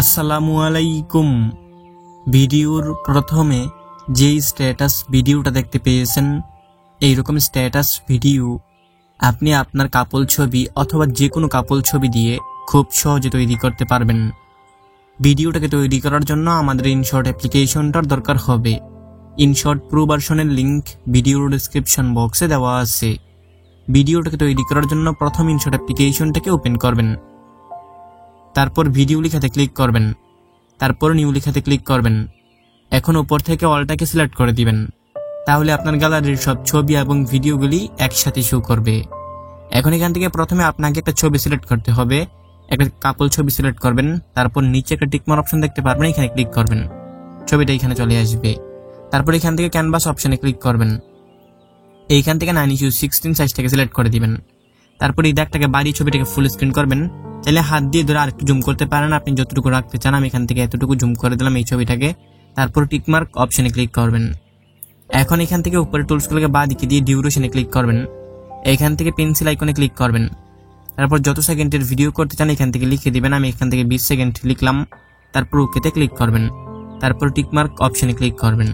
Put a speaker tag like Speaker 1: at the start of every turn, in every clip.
Speaker 1: আসসালামু আলাইকুম। ভিডিওর প্রথমে যেই স্ট্যাটাস ভিডিওটা দেখতে পেয়েছেন, এইরকম স্ট্যাটাস ভিডিও আপনি আপনার কাপল ছবি অথবা যে কোনো কাপল ছবি দিয়ে খুব সহজে তৈরি করতে পারবেন। ভিডিওটাকে তৈরি করার জন্য আমাদের ইনশট অ্যাপ্লিকেশনটার দরকার হবে। ইনশট প্রো ভার্সনের লিঙ্ক ভিডিওর ডেসক্রিপশন বক্সে দেওয়া আছে। ভিডিওটাকে তৈরি করার জন্য প্রথম ইনশট অ্যাপ্লিকেশনটাকে ওপেন করবেন, তারপর ভিডিও লেখাতে ক্লিক করবেন, তারপর নিউ লেখাতে ক্লিক করবেন। এখন উপর থেকে অলটাকে সিলেক্ট করে দিবেন, তাহলে আপনার গ্যালারির সব ছবি এবং ভিডিওগুলি একসাথে শো করবে। এখন এখান থেকে প্রথমে আপনাকে একটা ছবি সিলেক্ট করতে হবে। একটা কাপল ছবি সিলেক্ট করবেন, তারপর নিচে একটা টিকমার্ক অপশন দেখতে পারবেন, এখানে ক্লিক করবেন, ছবিটা এখানে চলে আসবে। তারপর এখান থেকে ক্যানভাস অপশনে ক্লিক করবেন, এইখান থেকে 9:16 সাইজটাকে সিলেক্ট করে দিবেন। তারপর এই দাগটাকে বাড়িয়ে ছবিটাকে ফুল স্ক্রিন করবেন। তাহলে হাত দিয়ে ধরে আরেকটু জুম করতে পারেন, আপনি যতটুকু রাখতে চান। আমি এখান থেকে এতটুকু জুম করে দিলাম এই ছবিটাকে। তারপর টিকমার্ক অপশনে ক্লিক করবেন। এখন এখান থেকে উপরে টুলসগুলোকে বাঁ দিকে দিয়ে ডিউরেশনে ক্লিক করবেন, এখান থেকে পেন্সিল আইকনে ক্লিক করবেন। তারপর যত সেকেন্ডের ভিডিও করতে চান এখান থেকে লিখে দিবেন। আমি এখান থেকে 20 সেকেন্ড লিখলাম। তারপর ওকেতে ক্লিক করবেন, তারপর টিকমার্ক অপশনে ক্লিক করবেন।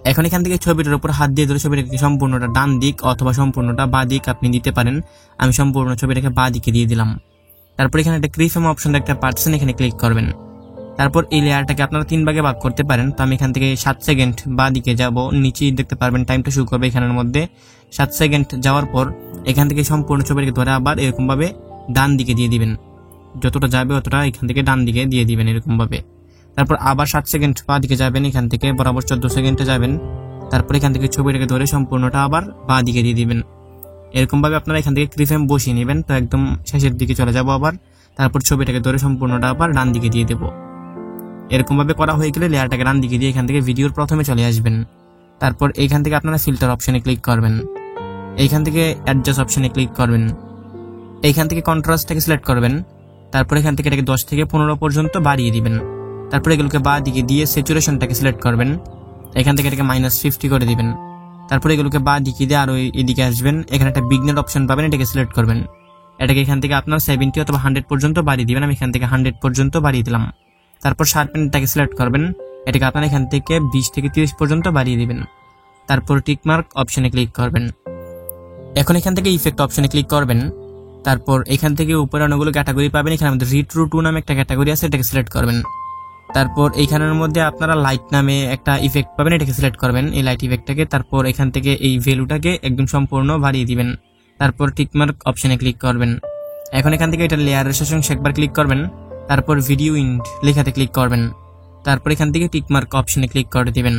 Speaker 1: এখন এখান থেকে ছবিটার উপর হাত দিয়ে ধরে ছবিটাকে সম্পূর্ণটা ডান দিক অথবা সম্পূর্ণটা বাঁ দিক আপনি দিতে পারেন। আমি সম্পূর্ণ ছবিটাকে বাঁ দিকে দিয়ে দিলাম। তারপর এখানে একটা ক্রিফ্রেম অপশন দেখতে পাচ্ছেন, এখানে ক্লিক করবেন। তারপর এই লেয়ারটাকে আপনারা 3 ভাগে ভাগ করতে পারেন। তো আমি এখান থেকে 7 সেকেন্ড বাঁ দিকে যাব, নিচেই দেখতে পারবেন টাইমটা শুরু করবে এখানের মধ্যে। 7 সেকেন্ড যাওয়ার পর এখান থেকে সম্পূর্ণ ছবিটাকে ধরে আবার এরকম ভাবে ডান দিকে দিয়ে দিবেন, যতটা যাবে অতটা এখান থেকে ডান দিকে দিয়ে দিবেন এরকম ভাবে। তারপর আবার 7 সেকেন্ড বাঁ দিকে যাবেন, এখান থেকে বরাবর 14 সেকেন্ডে যাবেন। তারপর এখান থেকে ছবিটাকে ধরে সম্পূর্ণটা আবার বাঁ দিকে দিয়ে দিবেন। এরকম ভাবে আপনারা এখান থেকে ক্রিফ্রেম বসিয়ে নেবেন। তো একদম শেষের দিকে চলে যাব আবার, তারপর ছবিটাকে ধরে সম্পূর্ণটা আবার ডান দিকে দিয়ে দেব। এরকম ভাবে করা হয়ে গেলে লেয়ারটাকে ডান দিকে দিয়ে এখান থেকে ভিডিওর প্রথমে চলে আসবেন। তারপর এইখান থেকে আপনারা ফিল্টার অপশনে ক্লিক করবেন, এইখান থেকে অ্যাডজাস্ট অপশনে ক্লিক করবেন, এইখান থেকে কন্ট্রাস্টটাকে সিলেক্ট করবেন। তারপর এখান থেকে এটাকে 10 থেকে 15 পর্যন্ত বাড়িয়ে দিবেন। তারপর এগুলোকে বাঁ দিকে দিয়ে স্যাচুরেশনটাকে সিলেক্ট করবেন, এখান থেকে এটাকে -50 করে দিবেন। তারপরে এগুলোকে বাঁ দিকে দিয়ে আরো এদিকে আসবেন, এখানে একটা বিগনার অপশন পাবেন, এটাকে সিলেক্ট করবেন। এটাকে এখান থেকে আপনার 70 অথবা 100 পর্যন্ত বাড়িয়ে দিবেন। আমি এখান থেকে 100 পর্যন্ত বাড়িয়ে দিলাম। তারপর শার্পেনটাকে সিলেক্ট করবেন, এটাকে আপনারা এখান থেকে 20 থেকে 30 পর্যন্ত বাড়িয়ে দিবেন। তারপর টিকমার্ক অপশনে ক্লিক করবেন। এখন এখান থেকে ইফেক্ট অপশনে ক্লিক করবেন। তারপর এখান থেকে উপরে অনেকগুলো ক্যাটাগরি পাবেন, এখানে আমাদের রিট্রো 2 নামে একটা ক্যাটাগরি আছে, এটাকে সিলেক্ট করবেন। তারপর এইখানের মধ্যে আপনারা লাইট নামে একটা ইফেক্ট পাবেন, এটাকে সিলেক্ট করবেন, এই লাইট ইফেক্টটাকে। তারপর এখান থেকে এই ভ্যালুটাকে একদম সম্পূর্ণ বাড়িয়ে দিবেন। তারপর টিকমার্ক অপশনে ক্লিক করবেন। এখন এখান থেকে এটা লেয়ারের শেষ অংশে একবার ক্লিক করবেন, তারপর ভিডিও ইন্ড লেখাতে ক্লিক করবেন। তারপর এখান থেকে টিকমার্ক অপশনে ক্লিক করে দিবেন।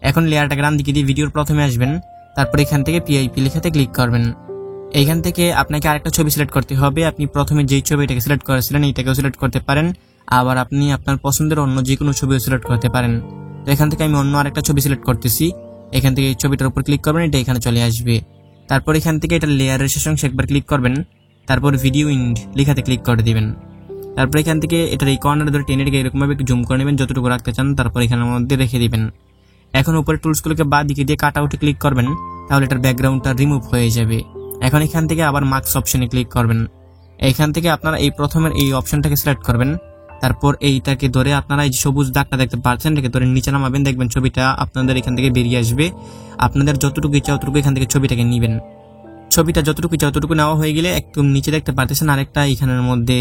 Speaker 1: এখন লেয়ারটাকে ডান দিকে দিয়ে ভিডিওর প্রথমে আসবেন, তারপর এখান থেকে পিআইপি লেখাতে ক্লিক করবেন। এইখান থেকে আপনাকে আরেকটা ছবি সিলেক্ট করতে হবে। আপনি প্রথমে যেই ছবিটাকে সিলেক্ট করেছিলেন এইটাকেও সিলেক্ট করতে পারেন, আবার আপনি আপনার পছন্দের অন্য যে কোনো ছবিও সিলেক্ট করতে পারেন। তো এখান থেকে আমি অন্য আরেকটা ছবি সিলেক্ট করতেছি, এখান থেকে এই ছবিটার উপর ক্লিক করবেন, এটা এখানে চলে আসবে। তারপর এখান থেকে এটা লেয়ারের শেষ অংশে একবার ক্লিক করবেন, তারপর ভিডিও ইন্ড লেখাতে ক্লিক করে দিবেন। তারপর এখান থেকে এটার এই কর্নার ধরে টেনে রেখে এরকম ভাবে একটু জুম করে নেবেন যতটুকু রাখতে চান, তারপর এখানের মধ্যে রেখে দিবেন। এখন উপরে টুলসগুলোকে বাঁ দিকে দিয়ে কাট আউটে ক্লিক করবেন, তাহলে এটার ব্যাকগ্রাউন্ডটা রিমুভ হয়ে যাবে। এখন এখান থেকে আবার মার্কস অপশনে ক্লিক করবেন, এইখান থেকে আপনারা এই প্রথমের এই অপশনটাকে সিলেক্ট করবেন। তারপর এইটাকে ধরে আপনারা এই সবুজ দাগটা দেখতে পাচ্ছেন, এটাকে ধরে নিচে নামাবেন, দেখবেন ছবিটা আপনাদের এখান থেকে বেরিয়ে আসবে। আপনাদের যতটুকু ইচ্ছা ততটুকু এখান থেকে ছবিটাকে নেবেন। ছবিটা যতটুকু ইচ্ছা ততটুকু নেওয়া হয়ে গেলে একটু নিচে দেখতে পাচ্ছেন আরেকটা এখানের মধ্যে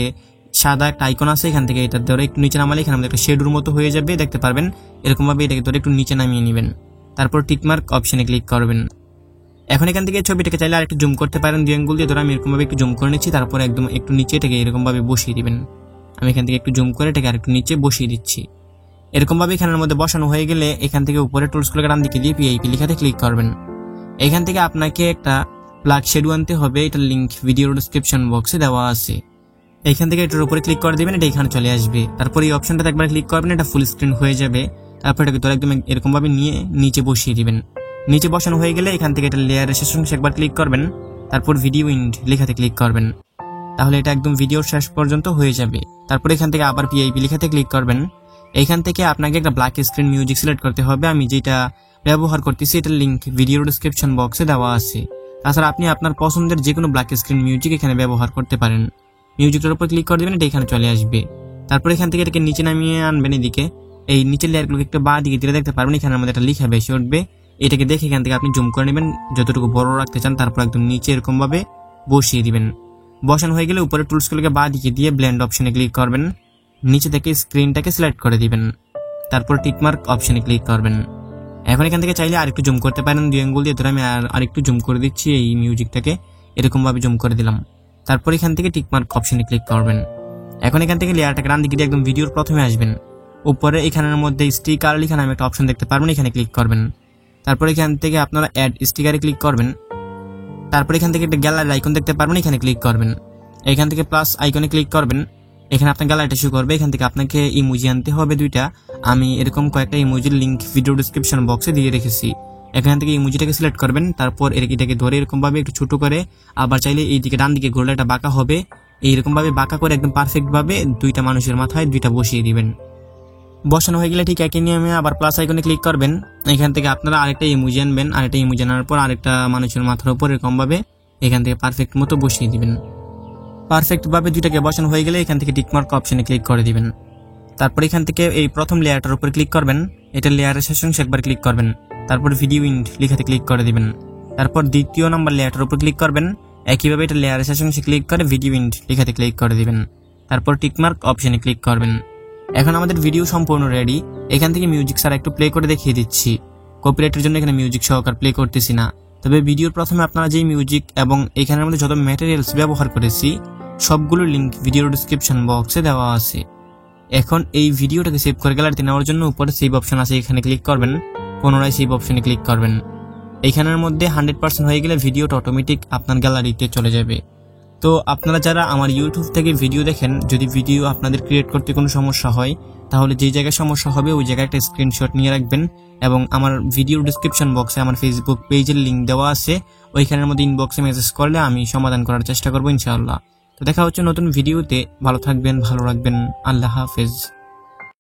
Speaker 1: সাদা একটা আইকন আছে, এখান থেকে এটা ধরে একটু নিচে নামালে এখানে একটা শেডুর মতো হয়ে যাবে, দেখতে পারবেন। এরকম ভাবে এটাকে ধরে একটু নিচে নামিয়ে নেবেন, তারপর টিকমার্ক অপশনে ক্লিক করবেন। এখন এখান থেকে ছবিটাকে চাইলে আরেকটু জুম করতে পারেন, 2 আঙ্গুল দিয়ে ধরে আমি এরকম ভাবে একটু জুম করে নিচ্ছি। তারপর একদম একটু নিচে এটাকে এরকম ভাবে বসিয়ে দিবেন। আমি এখান থেকে একটু জুম করে এটাকে আরেকটু নিচে বসিয়ে দিচ্ছি। এরকম ভাবে এখানের মধ্যে বসানো হয়ে গেলে এখান থেকে উপরে টুলসগুলোকে ডান দিকে দিয়ে পিআইপি লেখাতে ক্লিক করবেন। এখান থেকে আপনাকে একটা প্লাগ শেডো আনতে হবে, এটার লিঙ্ক ভিডিওর ডেসক্রিপশন বক্সে দেওয়া আছে। এইখান থেকে এটার উপরে ক্লিক করে দিবেন, এটা এখানে চলে আসবে। তারপর এই অপশনটাতে একবার ক্লিক করবেন, এটা ফুল স্ক্রিন হয়ে যাবে। তারপর এটাকে ধরে একদম এরকম ভাবে নিয়ে নিচে বসিয়ে দিবেন। নিচে বসানো হয়ে গেলে এখান থেকে এটা লেয়ারের শেষ অংশে একবার ক্লিক করবেন, তারপর ভিডিও ইন্ড লেখাতে ক্লিক করবেন। তাহলে এটা একদম ভিডিওর শেষ পর্যন্ত হয়ে যাবে। তারপর এখান থেকে আবার পিআইপি লেখাতে ক্লিক করবেন। এইখান থেকে আপনাকে একটা ব্ল্যাক স্ক্রিন মিউজিক সিলেক্ট করতে হবে। আমি যেটা ব্যবহার করতেছি এটার লিঙ্ক ভিডিওর ডেসক্রিপশন বক্সে দেওয়া আছে। তাছাড়া আপনি আপনার পছন্দের যে কোনো ব্ল্যাক স্ক্রিন মিউজিক এখানে ব্যবহার করতে পারেন। মিউজিকটার উপর ক্লিক করে দেবেন, এটা এখানে চলে আসবে। তারপর এখান থেকে এটাকে নিচে নামিয়ে আনবেন। এদিকে এই নিচের লেয়ারগুলোকে একটু বাঁ দিকে দিলে দেখতে পারবেন এখানের মধ্যে একটা লেখা বেশি উঠবে। এটাকে দেখে এখান থেকে আপনি জুম করে নেবেন যতটুকু বড় রাখতে চান, তারপর একদম নিচে এরকম ভাবে বসিয়ে দিবেন। বসানো হয়ে গেলে উপরে টুলসগুলোকে বাঁ দিকে দিয়ে ব্লেন্ড অপশনে ক্লিক করবেন। নিচে থেকে স্ক্রিনটাকে সিলেক্ট করে দিবেন, তারপর টিকমার্ক অপশনে ক্লিক করবেন। এখন এখান থেকে চাইলে আরেকটু জুম করতে পারেন, 2 আঙ্গুল দিয়ে ধরে আমি আরেকটু জুম করে দিচ্ছি। এই মিউজিকটাকে এরকম ভাবে জুম করে দিলাম। তারপর এখান থেকে টিকমার্ক অপশনে ক্লিক করবেন। এখন এখান থেকে লেয়ারটাকে ডান দিকে দিয়ে একদম ভিডিওর প্রথমে আসবেন। উপরে এখানের মধ্যে স্টিকার লেখা নামে একটা অপশন দেখতে পারবেন, এখানে ক্লিক করবেন। তারপর এখান থেকে আপনারা অ্যাড স্টিকারে ক্লিক করবেন। তারপর এখান থেকে একটা গ্যালারি আইকন দেখতে পারবেন, এখানে ক্লিক করবেন। এখান থেকে প্লাস আইকনে ক্লিক করবেন। এখানে আপনার গ্যালারিটা শো করবে। এখান থেকে আপনাকে ইমোজি আনতে হবে 2টা। আমি এরকম কয়েকটা ইমোজির লিঙ্ক ভিডিও ডেসক্রিপশন বক্সে দিয়ে রেখেছি। এখান থেকে ইমোজিটাকে সিলেক্ট করবেন। তারপর এটাকে ধরে এরকম ভাবে একটু ছোট করে, আবার চাইলে এই দিকে ডান দিকে ঘুরলে এটা বাঁকা হবে। এইরকম ভাবে বাঁকা করে একদম পারফেক্ট ভাবে 2টা মানুষের মাথায় 2টা বসিয়ে দিবেন। বসানো হয়ে গেলে ঠিক একই নিয়মে আবার প্লাস আইকনে ক্লিক করবেন। এখান থেকে আপনারা আরেকটা ইমোজি আনবেন। আরেকটা ইমোজি আনার পর আরেকটা মানুষের মাথার উপর এরকম ভাবে এখান থেকে পারফেক্ট মতো বসিয়ে দিবেন। পারফেক্ট ভাবে 2টাকে বসানো হয়ে গেলে এখান থেকে টিকমার্ক অপশনে ক্লিক করে দিবেন। তারপর এখান থেকে এই প্রথম লেয়ারটার উপর ক্লিক করবেন। এটা লেয়ারের শেষ অংশে একবার ক্লিক করবেন। তারপর ভিডিও ইন্ড লেখাতে ক্লিক করে দিবেন। তারপর দ্বিতীয় নাম্বার লেয়ারটার উপর ক্লিক করবেন। একইভাবে এটা লেয়ারের শেষ অংশে ক্লিক করে ভিডিও ইন্ড লেখাতে ক্লিক করে দিবেন। তারপর টিকমার্ক অপশনে ক্লিক করবেন। এখন আমাদের ভিডিও সম্পূর্ণ রেডি। এখান থেকে মিউজিক ছাড়া একটু প্লে করে দেখিয়ে দিচ্ছি। কপিরাইটের জন্য এখানে মিউজিক সহকার প্লে করতেছি না। তবে ভিডিওর প্রথমে আপনারা যেই মিউজিক এবং এখানের মধ্যে যত ম্যাটেরিয়ালস ব্যবহার করেছি সবগুলোর লিঙ্ক ভিডিও ডেসক্রিপশন বক্সে দেওয়া আছে। এখন এই ভিডিওটাকে সেভ করে গ্যালারিতে নেওয়ার জন্য উপরে সেভ অপশন আছে, এখানে ক্লিক করবেন। পুনরায় সেভ অপশনে ক্লিক করবেন। এখানের মধ্যে 100% হয়ে গেলে ভিডিওটা অটোমেটিক আপনার গ্যালারিতে চলে যাবে। তো আপনারা যারা আমার ইউটিউব থেকে ভিডিও দেখেন, যদি ভিডিও আপনাদের ক্রিয়েট করতে কোনো সমস্যা হয় তাহলে যেই জায়গায় সমস্যা হবে ওই জায়গায় একটা স্ক্রিনশট নিয়ে রাখবেন এবং আমার ভিডিও ডেসক্রিপশন বক্সে আমার ফেসবুক পেজের লিঙ্ক দেওয়া আছে, ওইখানের মধ্যে ইনবক্সে মেসেজ করলে আমি সমাধান করার চেষ্টা করবো ইনশাআল্লাহ। তো দেখা হচ্ছে নতুন ভিডিওতে। ভালো থাকবেন, ভালো রাখবেন। আল্লাহ হাফেজ।